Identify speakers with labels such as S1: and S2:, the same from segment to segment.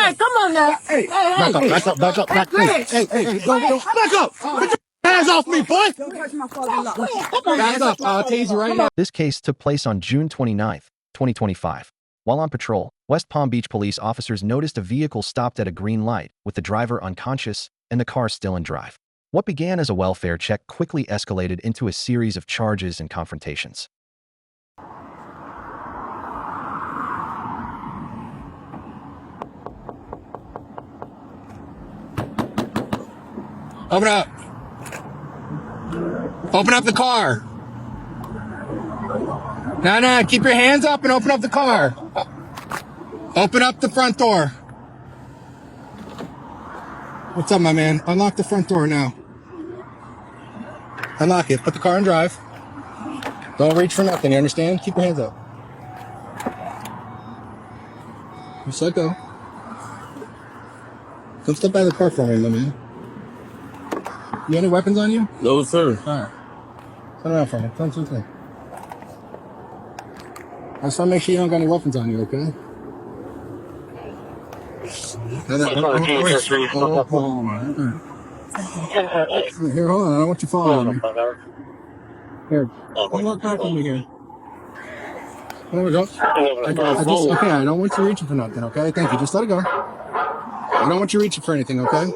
S1: Hey, come on now. Hey, back up. Go, back up. Put your hands off me, boy. Don't touch my father-in-law. Back up. I'll tase you right now.
S2: This case took place on June 29th, 2025. While on patrol, West Palm Beach police officers noticed a vehicle stopped at a green light with the driver unconscious and the car still in drive. What began as a welfare check quickly escalated into a series of charges and confrontations.
S1: Open up. Open up the car. No, keep your hands up and open up the car. Open up the front door. What's up, my man? Unlock the front door now. Unlock it. Put the car in drive. Don't reach for nothing, you understand? Keep your hands up. Just let go. Come step by the car for me, my man. You got any weapons on you?
S3: No, sir.
S1: Alright. Turn around for me. Turn to me. I just want to make sure you don't got any weapons on you, okay? Here, hold on. I don't want you following me. Here. Walk back with me here. There we go. I don't want you reaching for nothing, okay? Thank you. Just let it go. I don't want you reaching for anything, okay?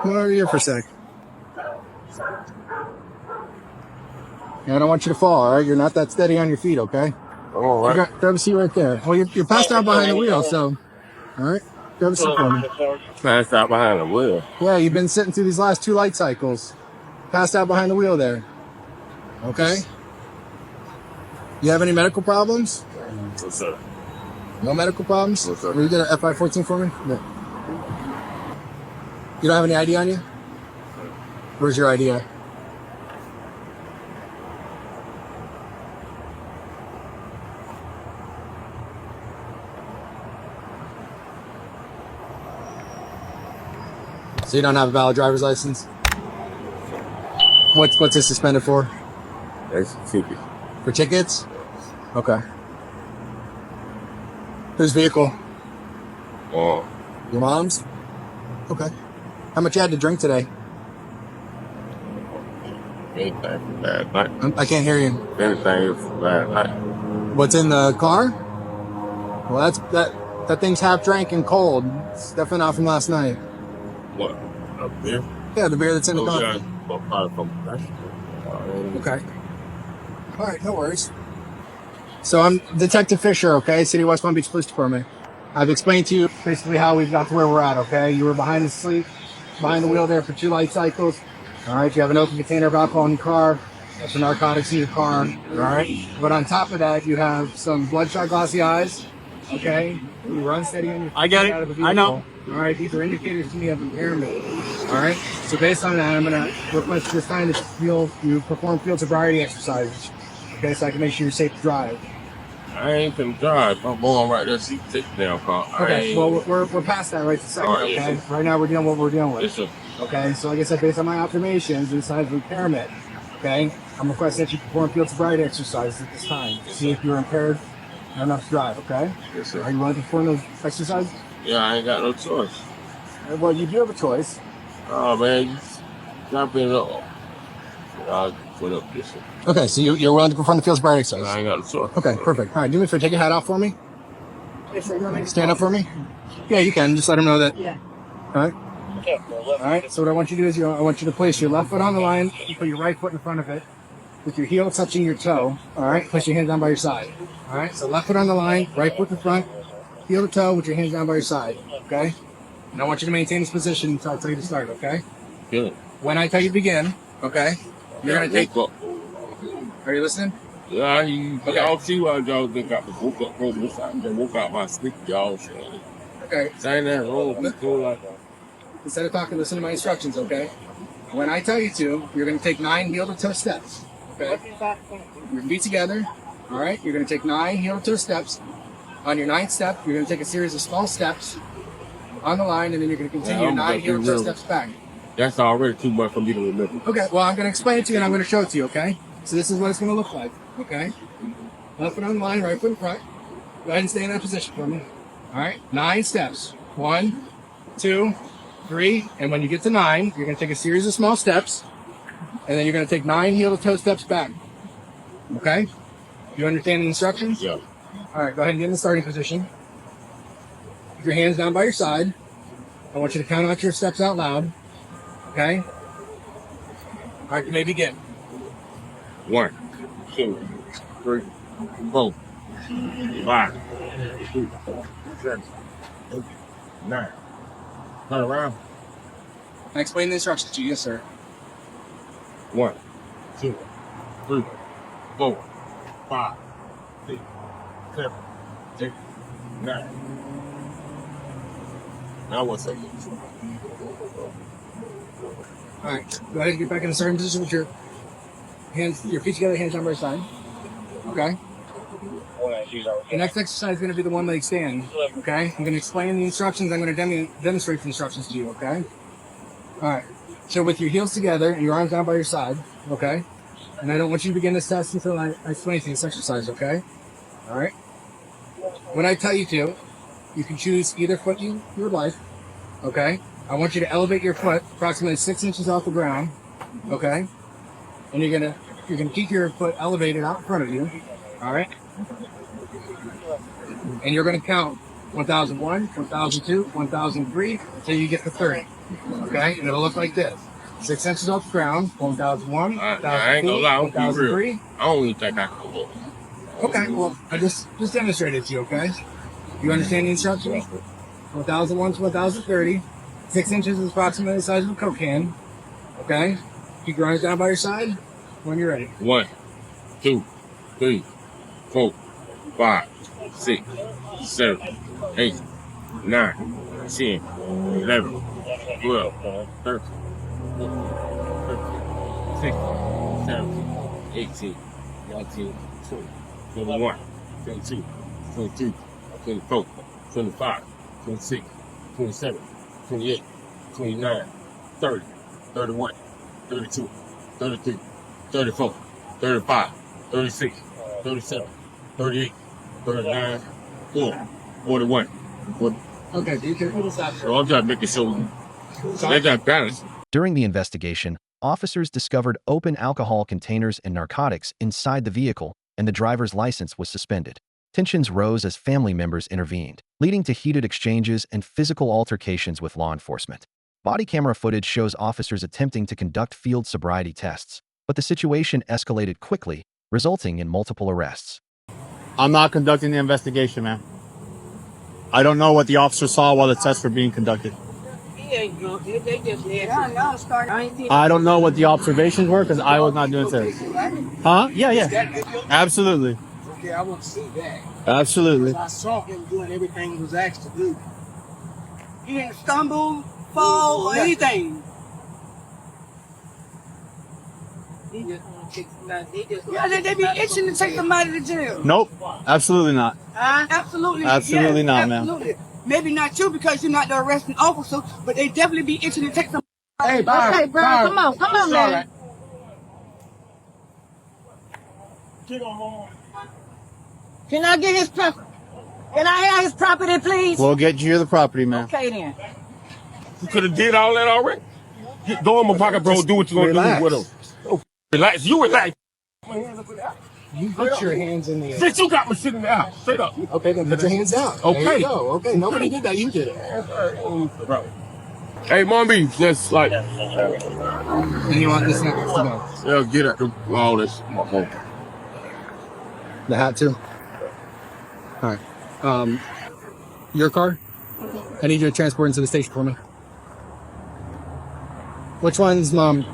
S1: Come over here for a sec. I don't want you to fall, all right? You're not that steady on your feet, okay?
S3: All right.
S1: Grab a seat right there. Well, you're passed out behind the wheel, so... All right? Grab a seat for me.
S3: Passed out behind the wheel.
S1: Yeah, you've been sitting through these last 2 light cycles. Passed out behind the wheel there. Okay? You have any medical problems?
S3: Yes, sir.
S1: No medical problems?
S3: Yes, sir.
S1: Will you get an FI-14 for me? No. You don't have any ID on you? Where's your ID at? So you don't have a valid driver's license? What's it suspended for?
S3: That's a ticket.
S1: For tickets? Okay. Whose vehicle?
S3: Oh,
S1: Your mom's? Okay. How much you had to drink today?
S3: anything from last night.
S1: I can't hear you.
S3: Anything from last night.
S1: What's in the car? Well, that thing's half drank and cold. It's definitely not from last night.
S3: What? A beer?
S1: Yeah, the beer that's in the car.
S3: Yeah, well, probably from last night.
S1: Okay. All right, no worries. So I'm Detective Fisher, okay? City of West Palm Beach Police Department. I've explained to you basically how we've got to where we're at, okay? You were behind the wheel there for 2 light cycles. All right, you have an open container of alcohol in your car. That's for narcotics in your car, all right? But on top of that, you have some bloodshot glassy eyes, okay? You run steady on your feet.
S4: I get it.
S1: Out of a vehicle.
S4: I know.
S1: All right, these are indicators to me of impairment. All right, so based on that, I'm going to request this time that you perform field sobriety exercises, okay, so I can make sure you're safe to drive.
S3: I ain't can drive. I'm going right there. See, take down car.
S1: Okay, well, we're past that right this second,
S3: All right,
S1: okay?
S3: yes,
S1: Right now, we're dealing with what we're dealing with.
S3: Yes, sir.
S1: Okay, so like I said, based on my observations and signs of impairment, okay, I'm requesting that you perform field sobriety exercises at this time to see if you're impaired enough to drive, okay?
S3: Yes, sir.
S1: Are you willing to perform those exercises?
S3: Yeah, I ain't got no choice.
S1: Well, you do have a choice.
S3: Oh, man, you jump in up. I'll put up this one.
S1: Okay, so you're willing to perform the field sobriety exercise?
S3: I ain't got no choice.
S1: Okay, perfect. All right, do me a favor, take your hat off for me. Stand up for me. Yeah, you can. Just let them know that.
S5: Yeah.
S1: All right. All right. So what I want you to do is I want you to place your left foot on the line. You put your right foot in front of it, with your heel touching your toe. All right. Place your hands down by your side. All right. So left foot on the line, right foot in front, heel to toe with your hands down by your side. Okay. And I want you to maintain this position until I tell you to start. Okay.
S3: Good.
S1: When I tell you to begin, okay, you're gonna take. Are you listening?
S3: Yeah, y'all see why y'all think I woke up from this side and woke out my sleep, y'all.
S1: Okay.
S3: Saying that wrong, like
S1: Instead of talking, listen to my instructions, okay? When I tell you to, you're going to take 9 heel-to-toe steps, okay? You're going to be together, all right? You're going to take 9 heel-to-toe steps. On your 9th step, you're going to take a series of small steps on the line, and then you're going to continue 9 heel-to-toe steps back.
S3: That's already too much for me to remember.
S1: Okay, well, I'm going to explain it to you, and I'm going to show it to you, okay? So this is what it's going to look like, okay? Left foot on the line, right foot in front. Go ahead and stay in that position for me. All right, 9 steps. 1, 2, 3, and when you get to 9, you're going to take a series of small steps, and then you're going to take 9 heel-to-toe steps back. Okay? You understand the instructions?
S3: Yeah.
S1: All right, go ahead and get in the starting position. Keep your hands down by your side. I want you to count out your steps out loud. Okay? All right, you may begin.
S3: 1, 2, 3, 4, 5, 6, 7, 8, 9. Turn around.
S1: I explain the instructions to you. Yes, sir.
S3: 1, 2, 3, 4, 5, 6, 7, 8, 9. Now what's up?
S1: All right, go ahead and get back in the starting position with your hands, your feet together, hands down by your side. Okay? The next exercise is going to be the one-leg stand. Okay? I'm going to explain the instructions. I'm going to demonstrate the instructions to you. Okay? All right. So with your heels together and your arms down by your side. Okay? And I don't want you to begin this test until I explain this exercise. Okay? All right? When I tell you to, you can choose either foot you would like. Okay? I want you to elevate your foot approximately 6 inches off the ground. Okay? And you're gonna keep your foot elevated out in front of you. All right? And you're gonna count 1001, 1002, 1003 until you get to 30. Okay? And it'll look like this: 6 inches off the ground, 1001,
S3: I ain't gonna lie, I'm gonna be real.
S1: 1003.
S3: I don't even think I can go.
S1: Okay, well, I just demonstrated it to you, okay? You understand the instructions? 1001 to 1030. 6 inches is approximately the size of a Coke can. Okay? Keep your arms down by your side when you're ready.
S3: 1, 2, 3, 4, 5, 6, 7, 8, 9, 10, 11, 12, 13, 16, 17, 18, 19, 20, 21, 22, 23, 24, 25, 26, 27, 28, 29, 30, 31, 32, 33, 34, 35, 36, 37, 38, 39, 40, 41.
S1: Okay, do you care who to stop?
S3: So I'm just making sure they got balance.
S2: During the investigation, officers discovered open alcohol containers and narcotics inside the vehicle, and the driver's license was suspended. Tensions rose as family members intervened, leading to heated exchanges and physical altercations with law enforcement. Body camera footage shows officers attempting to conduct field sobriety tests, but the situation escalated quickly, resulting in multiple arrests.
S4: I'm not conducting the investigation, man. I don't know what the officers saw while the tests were being conducted. I don't know what the observations were because I was not doing tests. Huh? Yeah. Absolutely.
S5: Okay, I want to see that.
S4: Absolutely.
S5: I saw him doing everything he was asked to do. He didn't stumble, fall, or anything. Yeah, they be itching to take somebody to jail.
S4: Nope. Absolutely not.
S5: Absolutely.
S4: Absolutely not, ma'am.
S5: Absolutely. Maybe not you because you're not the arresting officer, but they definitely be itching to take somebody.
S1: Hey, bye.
S6: Hey, bro, come on, man. Can I get his property? Can I have his property, please?
S4: We'll get you the property, man.
S6: Okay, then.
S3: You could have did all that already. Go in my pocket, bro. Do what you're gonna do with him. Oh, relax. You relax.
S1: You put your hands in the air.
S3: Since you got me sitting down, sit up.
S1: Okay, then put your hands down.
S3: Okay.
S1: There you go. Okay, nobody did that. You did it.
S3: Bro. Hey, Mom B, just like,
S1: And you want this next to go?
S3: yeah, get at all this.
S1: The hat too. All right. Your car? I need you to transport into the station for me. Which one's Mom?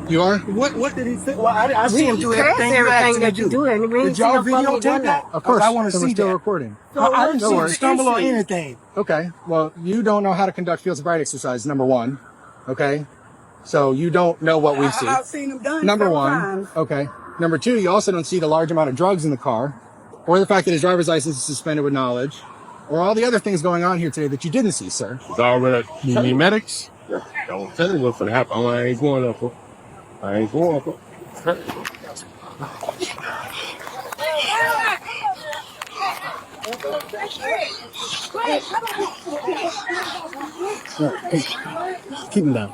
S1: You are?
S5: What did he say? Well, I see him do everything
S6: that you do.
S5: Did y'all videotape that?
S1: Of course.
S5: I want to
S1: so we're
S5: see
S1: still
S5: that.
S1: recording.
S5: I didn't see him
S1: worry.
S5: stumble or anything.
S1: Okay. Well, you don't know how to conduct field sobriety exercise, number one. Okay. So you don't know what we see.
S5: I've seen him done
S1: Number
S5: several
S1: one.
S5: times.
S1: Okay. Number two, you also don't see the large amount of drugs in the car, or the fact that his driver's license is suspended with knowledge, or all the other things going on here today that you didn't see, sir.
S3: It's already. You need medics? Don't tell me what's gonna happen. I ain't going up. I ain't going up.
S4: Keep him down.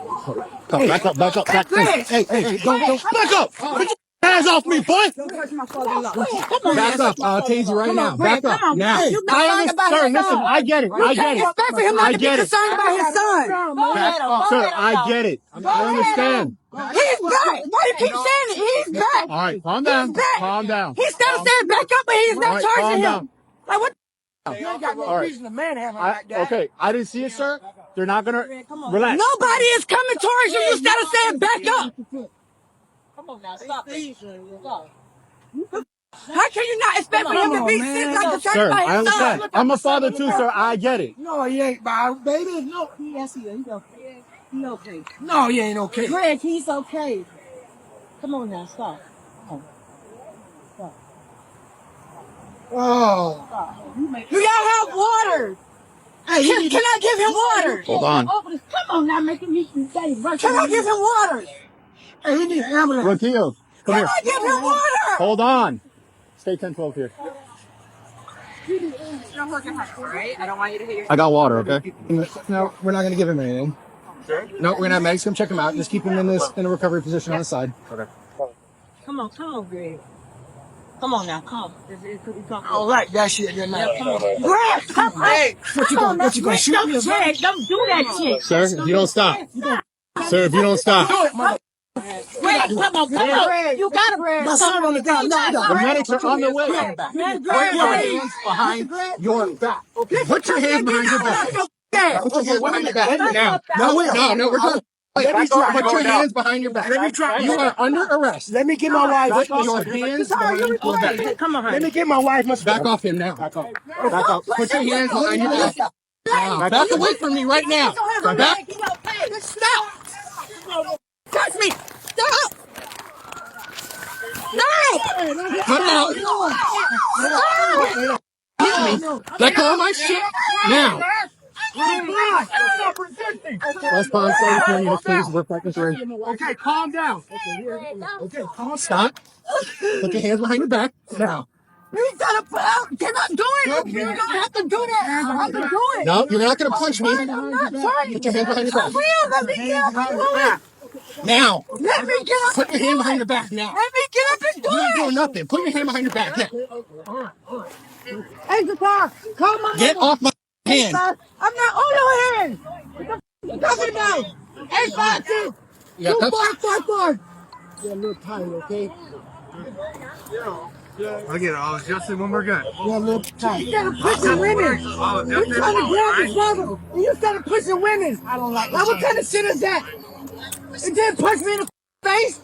S4: Back up. Hey, don't. Back up. Put your hands off me, boy.
S1: Back up. I'll tase you right now. Back up now.
S6: You concerned about his son.
S4: Listen, I get it.
S6: You can't expect for him not to be concerned about his son.
S4: Sir, I get it. I understand.
S6: He's back. Why you keep saying it? He's back.
S4: All right, calm down.
S6: He's back.
S4: Calm down.
S6: He's still saying back up, but he's not
S4: All right,
S6: charging
S4: calm
S6: him.
S4: down.
S6: Like what?
S5: You ain't got no reason to manhandle like that.
S4: Okay, I didn't see it, sir. They're not gonna relax.
S6: Nobody is coming towards you. You started saying back up.
S5: Come on now, stop it.
S6: How can you not expect for him to be sitting like concerned
S4: Sir,
S6: about
S4: I
S6: his son?
S4: understand. I'm a father too, sir. I get it.
S5: No, he ain't, baby. No,
S7: Yes, he is. He's okay. He's okay.
S5: no, he ain't okay.
S7: Greg, he's okay. Come on now, stop.
S5: Oh.
S7: Stop. You make
S6: Do y'all have water?
S5: Hey,
S6: Can I give him water?
S4: Hold on.
S7: Come on now, making me say
S6: Can I give him water?
S5: hey, he need an ambulance.
S4: Raquel, come
S6: Can
S4: here.
S6: I give him water?
S4: Hold on. Stay 10-12 here. I got water, okay?
S1: No, we're not going to give him anything. No, we're going to have medics come check him out. Just keep him in a recovery position on the side.
S7: Come on, Greg. Come on now, come.
S5: I don't like that shit. You're not.
S6: Greg, come on.
S5: Hey, what you gonna shoot me?
S7: Greg, don't do that shit.
S4: Sir, if you don't stop. Sir, if you don't stop.
S7: Greg, come on. You got him.
S5: My son on the ground.
S4: The medics are on their way.
S1: Put your hands behind your back. Put your hands behind your back. Put your hands behind your back. Now. No, we're done.
S5: Let me try.
S1: Put your hands behind your back.
S5: Let me try.
S1: You are under arrest.
S5: Let me get my wife.
S1: Put your hands behind your back.
S7: Come on,
S5: Let me get my wife.
S1: Back off him now. Back off. Put your hands behind your back. Now. Back away from me right now. Back.
S6: Stop. Touch me. Stop. No.
S1: Cut out. Let go of my shit now. West Palm, California, please work back this way.
S5: Okay, calm down.
S1: Okay, calm. Stop. Put your hands behind your back now.
S6: You gotta put out. Can I do it? You don't have to do that. I have to do it.
S1: No, you're not going to punch me.
S6: I'm not trying.
S1: Put your hands behind your back.
S6: Will, let me get up and do it.
S1: Now.
S6: Let me get up.
S1: Put your hand behind your back now.
S6: Let me get up and do
S1: You're not
S6: it.
S1: doing nothing. Put your hand behind your back now.
S6: Hey, Qatar, call my
S1: Get off my hand.
S6: I'm not on your hand. What the f*** you talking about? 852
S1: Yeah, that's
S6: 2444.
S5: You're a little tired, okay?
S8: I get it. I'll adjust it when we're good.
S5: You're a little tired.
S6: You started pushing women. You trying to grab his brother, and you started pushing women.
S5: I don't like
S6: Now, what kind of shit is that? And then punch me in the face?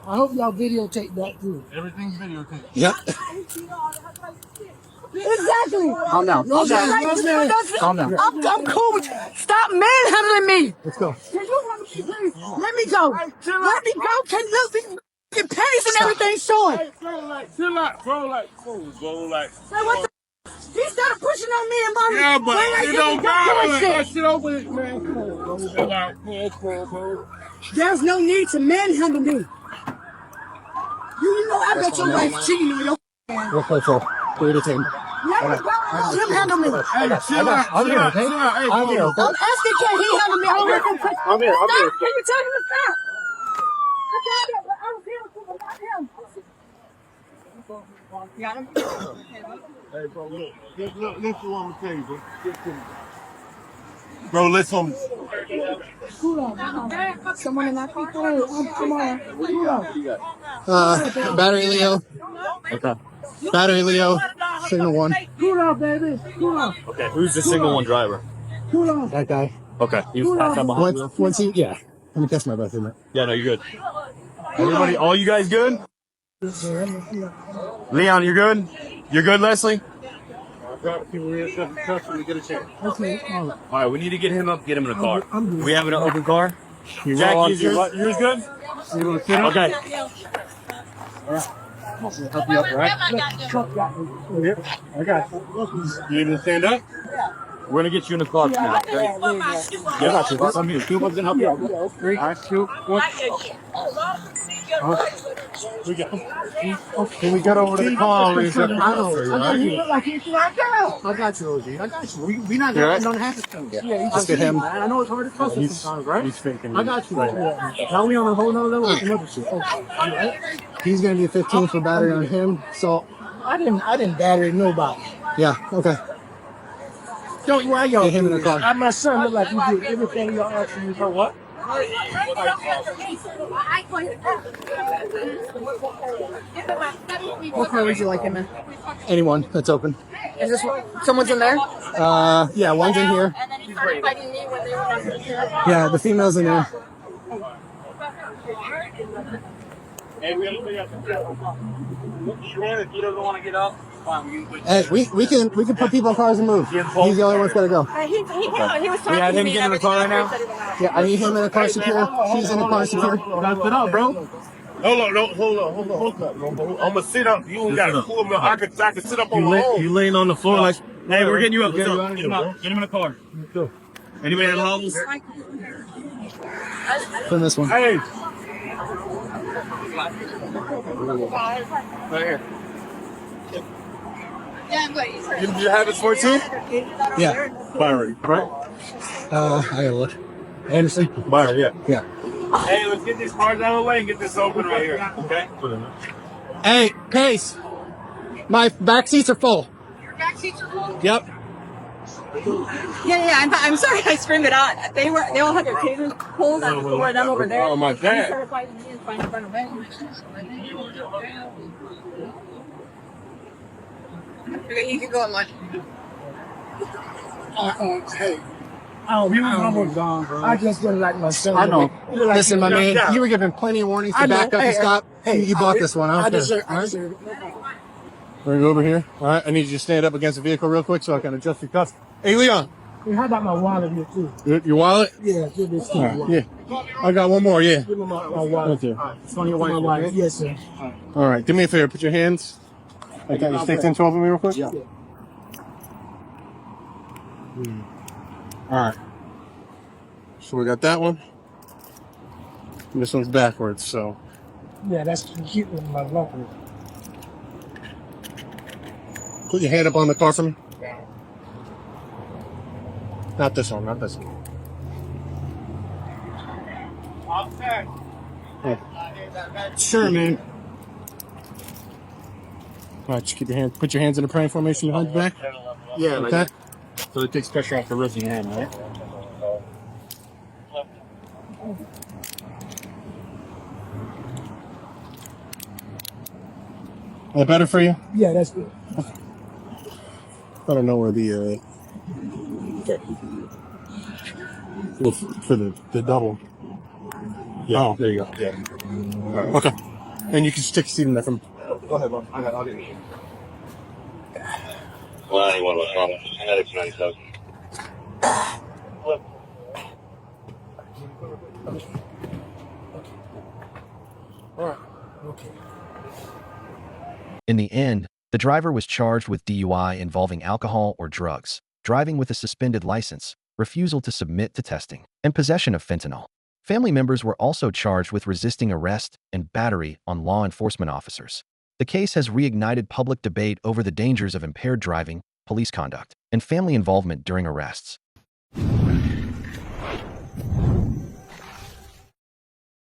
S5: I hope y'all videotape that too.
S8: Everything's videotaped.
S1: Yep.
S6: Exactly.
S4: Calm down.
S5: No, man.
S4: Calm down.
S6: I'm cool with you. Stop manhandling me.
S4: Let's go.
S6: Can you let me, please? Let me go. Let me go. Can look these panties and everything showing.
S3: Hey, chill out, bro. Like,
S6: Say what the? He started pushing on me and mommy.
S3: yeah, but
S6: When I
S3: it
S6: get
S3: don't
S6: to
S3: matter.
S6: doing
S3: That
S6: shit.
S3: shit over with, man. Come on, bro. Chill out. Bro.
S6: There's no need to manhandle me. You know I bet your wife cheating on your.
S1: Real close. Clear the table.
S6: Let me go. Let him handle me.
S3: Hey, chill out.
S1: I'm here, okay?
S3: Chill out. Hey,
S1: I'm here,
S3: bro.
S1: okay?
S6: I'm asking, can he handle me? I'm looking for.
S1: I'm here.
S6: Stop. Can you tell him to stop? I got it, but I was here to not him.
S8: Hey, bro, look. Listen what I'm telling you, bro. Bro, listen.
S6: Someone in that car? Come on.
S1: Battery Leo.
S4: Okay.
S1: Battery Leo. Signal 1.
S5: Cool off, baby. Cool off.
S4: Okay, who's the single one driver?
S5: Cool off.
S1: That guy.
S4: Okay, you pass that behind.
S1: Once he, yeah. Let me catch my breath in it.
S4: Yeah, no, you're good. Everybody, all you guys good? Leon, you're good? You're good, Leslie?
S8: People here, stuff in custody, we get a chance.
S5: Okay, all right.
S4: All right, we need to get him up, get him in a car.
S5: I'm good.
S4: We have an open car? Jackie, is yours good?
S8: You want to sit up?
S4: Okay.
S8: Help you up, right? I got you. You able to stand up?
S4: We're gonna get you in the car now. Okay? Yeah, I got you. I'm here. Two of us gonna help you out.
S8: All right, two, one. We got. Can we get over to the car?
S1: I got you. Look like he's knocked out. I got you, OG. I got you. We not
S8: Yeah.
S1: don't have to come.
S8: Yeah.
S1: Let's get him. I know it's hard to trust us sometimes, right?
S8: He's faking.
S1: I got you. Now we on a whole nother level with another shit. Okay. He's gonna be 15 for battery on him. So I didn't battery nobody. Yeah. Okay. Don't why y'all get him in the car. My son look like you did everything y'all asked me for what?
S6: What car would you like him in?
S1: Anyone that's open.
S6: Is this someone's in there?
S1: Yeah, one's in here.
S6: And then he started fighting me when they were not here.
S1: Yeah, the female's in there.
S5: If he doesn't want to get up,
S1: Hey, we can put people in cars and move. He's the only one that's gotta go.
S6: He was talking to me.
S5: get in the car right now?
S1: Yeah, I need him in the car secure. She's in the car secure.
S8: Gotta sit up, bro. Hold on. I'm gonna sit up. You ain't gotta pull me. I can sit up on my own.
S4: You laying on the floor like, hey, we're getting you up.
S8: Get
S4: Get
S8: him
S4: him out. Get him in the car. Anybody have hobbles?
S1: Put in this one.
S8: Hey.
S1: Right here.
S6: Yeah, but he's hurt.
S8: You have it 14?
S1: Yeah.
S8: Byron, right?
S1: I gotta look. Anderson?
S8: Byron, yeah.
S1: Yeah.
S3: Hey, let's get these cars out of the way and get this open right here. Okay?
S1: Hey, Pace. My back seats are full.
S6: Your back seats are full?
S1: Yep.
S6: Yeah. I'm sorry I screamed it out. They all had their tasers pulled on the floor and them over there.
S3: Oh, my
S6: And he
S3: God.
S6: started fighting me and fighting in front of him. Okay, you can go on lunch.
S1: Hey.
S5: gone, bro.
S1: I just didn't like myself. I know. Listen, my man, you were given plenty of warnings to back up and stop. You bought this one. I deserve it. We're gonna go over here. All right, I need you to stand up against the vehicle real quick so I can adjust your cuffs. Hey, Leon.
S6: Hey, how about my wallet here, too?
S1: Your wallet?
S6: Yeah, give this to
S1: All right, yeah. I got one more, yeah.
S6: Give me my wallet.
S1: Right there.
S6: It's on your wallet. Yes, sir.
S1: All right, do me a favor. Put your hands. I got your sticks into me real quick.
S6: Yeah.
S1: All right. So we got that one. And this one's backwards, so.
S6: Yeah, that's cute with my locker.
S1: Put your hand up on the car for me. Not this one, not this one. Oh. Sure, man. All right, just keep your hands. Put your hands in the praying formation behind your back.
S8: Yeah,
S1: Like that.
S8: So it takes pressure off the wrist of your hand, right?
S1: That better for you?
S6: Yeah, that's good.
S1: I don't know where the well, for the double.
S8: Yeah.
S1: Oh.
S8: There you go. Yeah.
S1: Okay. And you can stick a seat in there from.
S8: Go ahead, bro. I'll get it.
S9: Well, I ain't one of those. I got it for 97.
S1: All right. Okay.
S2: In the end, the driver was charged with DUI involving alcohol or drugs, driving with a suspended license, refusal to submit to testing, and possession of fentanyl. Family members were also charged with resisting arrest and battery on law enforcement officers. The case has reignited public debate over the dangers of impaired driving, police conduct, and family involvement during arrests.